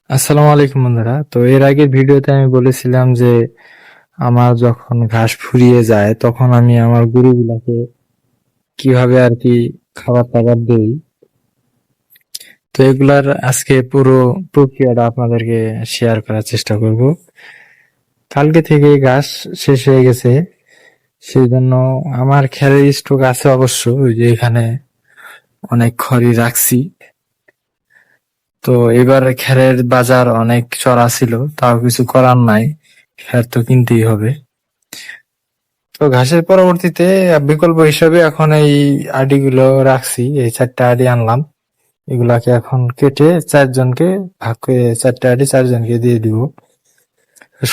আসসালামু আলাইকুম বন্ধুরা। তো এর আগের ভিডিওতে আমি বলেছিলাম যে আমার যখন ঘাস ফুরিয়ে যায় তখন আমি আমার গরুগুলাকে কিভাবে আর কি খাবার টাবার দেই। তো এগুলার আজকে পুরো প্রক্রিয়াটা আপনাদেরকে শেয়ার করার চেষ্টা করব। কালকে থেকে ঘাস শেষ হয়ে গেছে, সেই জন্য আমার খড়ের স্টক আছে অবশ্য, ওই যে এখানে অনেক খড়ি রাখছি। তো এবার খড়ের বাজার অনেক চড়া ছিল, তাও কিছু করার নাই, খড় তো কিনতেই হবে। তো ঘাসের পরবর্তীতে বিকল্প হিসেবে এখন এই আড়িগুলো রাখছি, এই 4টা আড়ি আনলাম। এগুলাকে এখন কেটে 4জনকে ভাগ করে 4টা আড়ি 4জনকে দিয়ে দিব।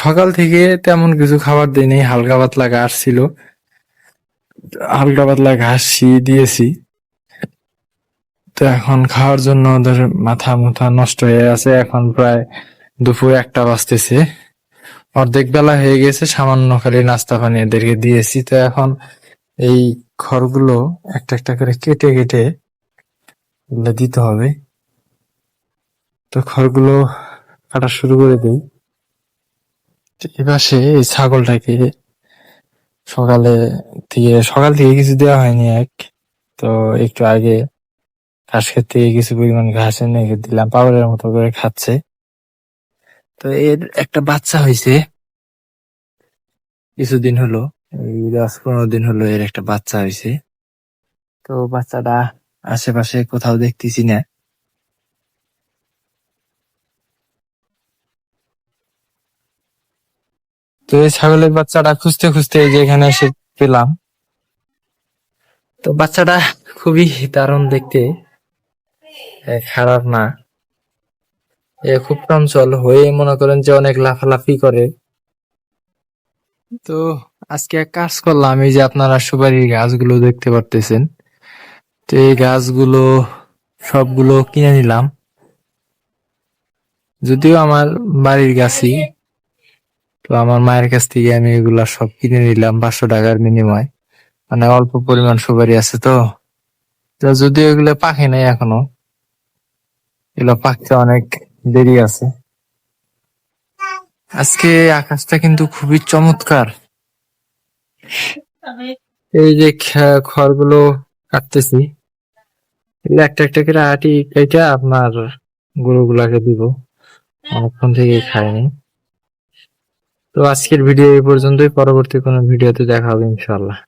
সকাল থেকে তেমন কিছু খাবার দিইনি, হালকা পাতলা ঘাস ছিল, হালকা পাতলা ঘাস দিয়েছি। তো এখন খাওয়ার জন্য ওদের মাথা মুথা নষ্ট হয়ে আছে। এখন প্রায় দুপুর 1টা বাজতেছে, অর্ধেক বেলা হয়ে গেছে। সামান্য খালি নাস্তা পানি এদেরকে দিয়েছি। তো এখন এই খড়গুলো একটা একটা করে কেটে কেটে এগুলো দিতে হবে। তো খড়গুলো কাটা শুরু করে দিই। এপাশে এই ছাগলটাকে সকাল থেকে কিছু দেওয়া হয়নি তো একটু আগে ঘাস খেত থেকে কিছু পরিমাণ ঘাস এনে দিলাম, পাউডারের মতো করে খাচ্ছে। তো এর একটা বাচ্চা হয়েছে কিছুদিন হলো, এই 10-15 দিন হলো এর একটা বাচ্চা হয়েছে। তো বাচ্চাটা আশেপাশে কোথাও দেখতেছি না। তো এই ছাগলের বাচ্চাটা খুঁজতে খুঁজতে এই যে এখানে এসে পেলাম। তো বাচ্চাটা খুবই দারুণ দেখতে, খারাপ না। খুব চঞ্চল হয়ে মনে করেন যে অনেক লাফালাফি করে। তো আজকে এক কাজ করলাম, এই যে আপনারা সুপারির গাছগুলো দেখতে পারতেছেন, তো এই গাছগুলো সবগুলো কিনে নিলাম। যদিও আমার বাড়ির গাছই, তো আমার মায়ের কাছ থেকে আমি এগুলা সব কিনে নিলাম 500 টাকার বিনিময়। মানে অল্প পরিমাণ সুপারি আছে তো। তো যদিও এগুলো পাকে নাই এখনো, এগুলো পাকতে অনেক দেরি আছে। আজকে আকাশটা কিন্তু খুবই চমৎকার। এই যে খড়গুলো কাটতেছি, এগুলো একটা একটা করে আটি কেটে আপনার গরুগুলাকে দিব, অনেকক্ষণ থেকে খায়নি। তো আজকের ভিডিও এই পর্যন্তই, পরবর্তী কোনো ভিডিওতে দেখা হবে ইনশাল্লাহ।